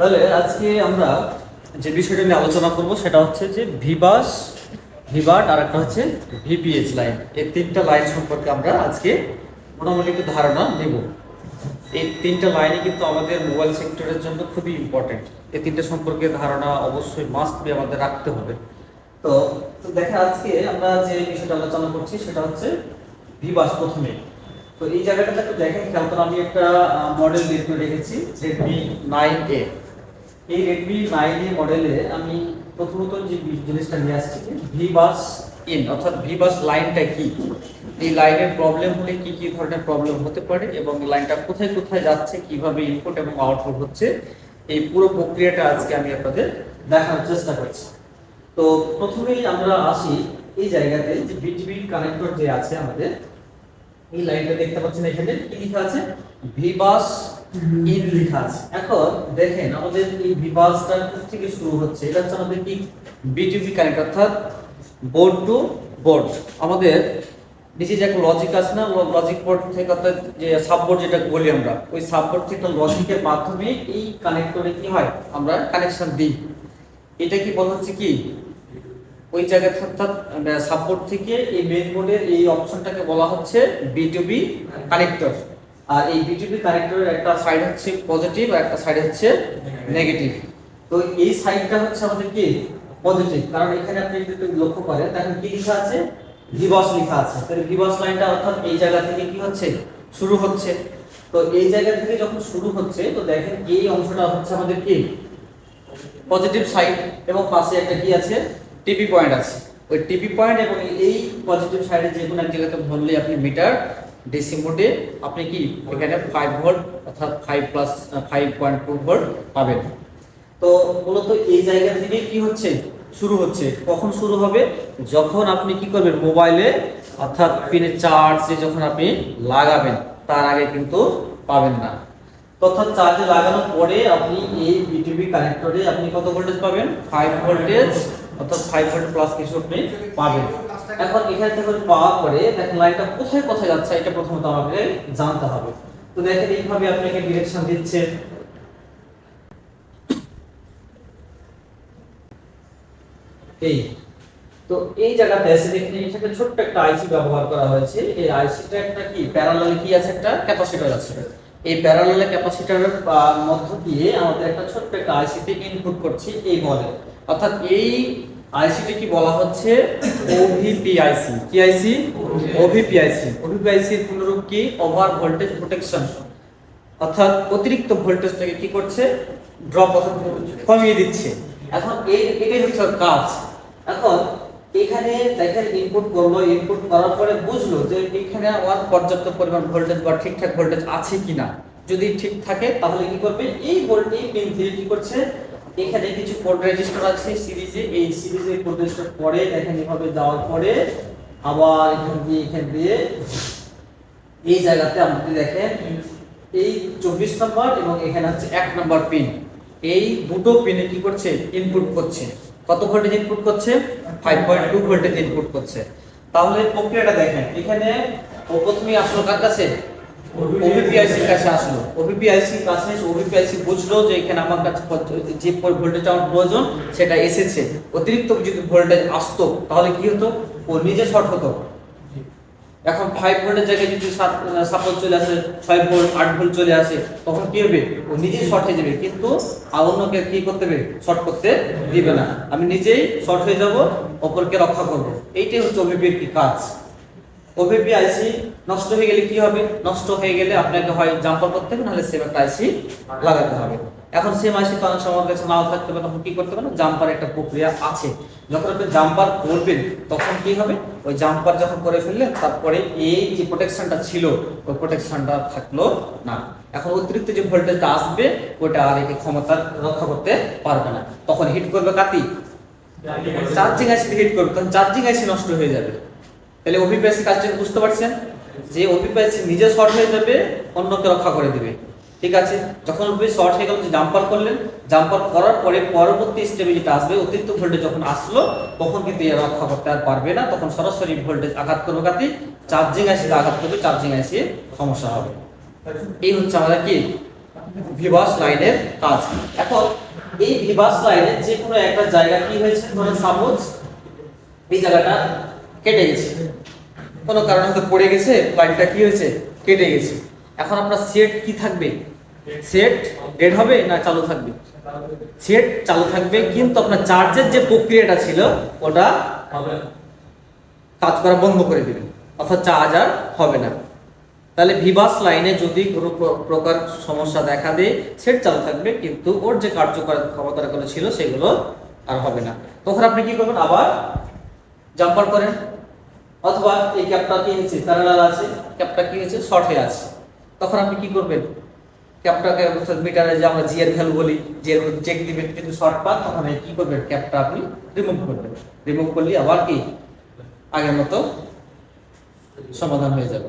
তাহলে আজকে আমরা যে বিষয়টা নিয়ে আলোচনা করব সেটা হচ্ছে যে ভিবাস, ভিবাট আর একটা হচ্ছে ভিপিএইচ লাইন। এই তিনটা লাইন সম্পর্কে আমরা আজকে মোটামুটি একটু ধারণা নেব। এই তিনটা লাইনই কিন্তু আমাদের মোবাইল সেক্টরের জন্য খুবই ইম্পর্টেন্ট। এই তিনটা সম্পর্কে ধারণা অবশ্যই মাস্ট বি আমাদের রাখতে হবে। তো দেখেন আজকে আমরা যে বিষয়টা আলোচনা করছি সেটা হচ্ছে ভিবাস প্রথমে। তো এই জায়গাটাতে একটু দেখেন, খেয়াল করে আমি একটা মডেল বের করে রেখেছি Redmi 9A। এই Redmi 9A মডেলে আমি প্রথমত যে জিনিসটা নিয়ে আসছি ভিবাস ইন, অর্থাৎ ভিবাস লাইনটা কি, এই লাইনের প্রবলেম হলে কি কি ধরনের প্রবলেম হতে পারে এবং লাইনটা কোথায় কোথায় যাচ্ছে, কিভাবে ইনপুট এবং আউটপুট হচ্ছে, এই পুরো প্রক্রিয়াটা আজকে আমি আপনাদের দেখানোর চেষ্টা করছি। তো প্রথমেই আমরা আসি এই জায়গাতে যে বিটিভি কানেক্টর যে আছে আমাদের, এই লাইনটা দেখতে পাচ্ছেন এখানে কি লেখা আছে, ভিবাস ইন লেখা আছে। এখন দেখেন আমাদের এই ভিবাসটা কোথা থেকে শুরু হচ্ছে, এটা হচ্ছে আমাদের কি বিটিভি কানেক্টর, অর্থাৎ বোর্ড টু বোর্ড। আমাদের নিচে যে একটা লজিক আছে না, লজিক বোর্ড থেকে অর্থাৎ যে সাববোর্ড যেটা বলি আমরা, ওই সাববোর্ড থেকে লজিকের মাধ্যমে এই কানেক্টরে কি হয় আমরা কানেকশন দিই। এটা কি বলা হচ্ছে কি ওই জায়গায়, অর্থাৎ সাপোর্ট থেকে এই মেইন বোর্ডের এই অপশনটাকে বলা হচ্ছে বিটুবি কানেক্টর। আর এই বিটুবি কানেক্টরের একটা সাইড হচ্ছে পজিটিভ আর একটা সাইড হচ্ছে নেগেটিভ। তো এই সাইডটা হচ্ছে আমাদের কি পজিটিভ, কারণ এখানে আপনি যদি লক্ষ্য করেন দেখেন কি লেখা আছে, ভিবাস লেখা আছে। তাহলে ভিবাস লাইনটা অর্থাৎ এই জায়গা থেকে কি হচ্ছে শুরু হচ্ছে। তো এই জায়গা থেকে যখন শুরু হচ্ছে তো দেখেন এই অংশটা হচ্ছে আমাদের কি পজিটিভ সাইড এবং পাশে একটা কি আছে টিপি পয়েন্ট আছে। ওই টিপি পয়েন্ট এবং এই পজিটিভ সাইডে যে কোনো এক জায়গাতে ধরলে আপনি মিটার ডিসি মোডে আপনি কি এখানে 5 ভোল্ট অর্থাৎ 5 প্লাস 5.2 ভোল্ট পাবেন। তো মূলত এই জায়গা থেকে কি হচ্ছে শুরু হচ্ছে। কখন শুরু হবে, যখন আপনি কি করবেন মোবাইলে অর্থাৎ পিনের চার্জে যখন আপনি লাগাবেন, তার আগে কিন্তু পাবেন না। অর্থাৎ চার্জে লাগানোর পরে আপনি এই বিটিভি কানেক্টরে আপনি কত ভোল্টেজ পাবেন, 5 ভোল্টেজ অর্থাৎ 5 ভোল্ট প্লাস কিছু আপনি পাবেন। এখন এখান থেকে পাওয়ার পরে দেখেন লাইনটা কোথায় কোথায় যাচ্ছে এটা প্রথমত আমাদের জানতে হবে। তো দেখেন এইভাবে আপনাকে ডিরেকশন দিচ্ছে, এই তো এই জায়গাতে এসে দেখেন এখানে ছোট্ট একটা আইসি ব্যবহার করা হয়েছে। এই আইসিটা একটা কি প্যারালাল কি আছে, একটা ক্যাপাসিটর আছে। এই প্যারালাল ক্যাপাসিটরের মধ্য দিয়ে আমাদের একটা ছোট্ট একটা আইসিতে ইনপুট করছি এই বলে, অর্থাৎ এই আইসিটি কি বলা হচ্ছে ওভিপিআইসি। কি আইসি? ওভিপিআইসি। ওভিপিআইসি এর পুনরূপ কি ওভার ভোল্টেজ প্রোটেকশন, অর্থাৎ অতিরিক্ত ভোল্টেজটাকে কি করছে ড্রপ অথবা কমিয়ে দিচ্ছে। এখন এটাই হচ্ছে কাজ। এখন এখানে দেখেন ইনপুট করলো, ইনপুট করার পরে বুঝলো যে এখানে আমার পর্যাপ্ত পরিমাণ ভোল্টেজ বা ঠিকঠাক ভোল্টেজ আছে কিনা। যদি ঠিক থাকে তাহলে কি করবে, এই ভোল্টেজ পিন দিয়ে কি করছে, এখানে কিছু কোড রেজিস্টার আছে সিরিজে, এই সিরিজে কোড রেজিস্টার পরে দেখেন এভাবে যাওয়ার পরে আবার এখান দিয়ে এই জায়গাতে আমাদের দেখেন এই 24 নম্বর এবং এখানে হচ্ছে 1 নম্বর পিন, এই দুটো পিনে কি করছে ইনপুট করছে। কত ভোল্টেজ ইনপুট করছে, 5.2 ভোল্টেজ ইনপুট করছে। তাহলে প্রক্রিয়াটা দেখেন, এখানে ও প্রথমেই আসলো কার কাছে, ওভিপিআইসি কাছে আসলো। ওভিপিআইসি কাছে ওভিপিআইসি বুঝলো যে এখানে আমার কাছে যে ভোল্টেজ আমার প্রয়োজন সেটা এসেছে। অতিরিক্ত যদি ভোল্টেজ আসতো তাহলে কি হতো, ও নিজে শর্ট হতো। এখন 5 ভোল্টের জায়গায় যদি সাপোজ চলে আসে 6 ভোল্ট 8 ভোল্ট চলে আসে, তখন কি হবে, ও নিজেই শর্ট হয়ে যাবে, কিন্তু অন্যকে কি করতে হবে, শর্ট করতে দিবে না। আমি নিজেই শর্ট হয়ে যাব, অপরকে রক্ষা করব। এইটাই হচ্ছে ওভিপির কি কাজ। ওভিপি আইসি নষ্ট হয়ে গেলে কি হবে, নষ্ট হয়ে গেলে আপনাকে হয় জাম্পার করতে হবে, নাহলে সেম একটা আইসি লাগাতে হবে। এখন সেম আইসি তো অনেক সময় কাছে নাও থাকতে পারে, তখন কি করতে হবে, জাম্পার একটা প্রক্রিয়া আছে। যখন আপনি জাম্পার করবেন তখন কি হবে, ওই জাম্পার যখন করে ফেললেন তারপরে এই যে প্রোটেকশনটা ছিল ওই প্রোটেকশনটা থাকলো না। এখন অতিরিক্ত যে ভোল্টেজটা আসবে ওটা আর একে ক্ষমতা রক্ষা করতে পারবে না, তখন হিট করবে কাতি চার্জিং আইসি হিট করবে, তখন চার্জিং আইসি নষ্ট হয়ে যাবে। তাহলে ওভিপিআইসি কাজটা বুঝতে পারছেন যে ওভিপিআইসি নিজে শর্ট হয়ে যাবে, অন্যকে রক্ষা করে দিবে। ঠিক আছে, যখন ওভিপি শর্ট হয়ে গেল, জাম্পার করলেন, জাম্পার করার পরে পরবর্তী স্টেপে যেটা আসবে, অতিরিক্ত ভোল্টেজ যখন আসলো তখন কিন্তু এর রক্ষা করতে আর পারবে না, তখন সরাসরি ভোল্টেজ আঘাত করবে কাতি চার্জিং আইসিতে আঘাত করবে, চার্জিং আইসির সমস্যা হবে। এই হচ্ছে আমাদের কি ভিবাস লাইনের কাজ। এখন এই ভিবাস লাইনের যে কোনো একটা জায়গা কি হয়েছে, ধরেন সাপোজ এই জায়গাটা কেটে গেছে, কোনো কারণে হয়তো পড়ে গেছে, লাইনটা কি হয়েছে, কেটে গেছে। এখন আপনার সেট কি থাকবে, সেট ডেড হবে না চালু থাকবে? সেট চালু থাকবে, কিন্তু আপনার চার্জের যে প্রক্রিয়াটা ছিল ওটা কাজ করা বন্ধ করে দিবে, অর্থাৎ চার্জ আর হবে না। তাহলে ভিবাস লাইনে যদি কোনো প্রকার সমস্যা দেখা দেয়, সেট চালু থাকবে কিন্তু ওর যে কার্যকর ক্ষমতাগুলো ছিল সেগুলো আর হবে না। তখন আপনি কি করবেন, আবার জাম্পার করেন, অথবা এই ক্যাপটা কি হয়েছে, প্যারালাল আছে, ক্যাপটা কি হয়েছে, শর্ট হয়ে আছে, তখন আপনি কি করবেন, ক্যাপটাকে মিটারে যে আমরা জি এর ভ্যালু বলি, জি এর চেক দিবেন, কিন্তু শর্ট পান, তখন কি করবেন, ক্যাপটা আপনি রিমুভ করবেন। রিমুভ করলে আবার কি আগের মতো সমাধান হয়ে যাবে।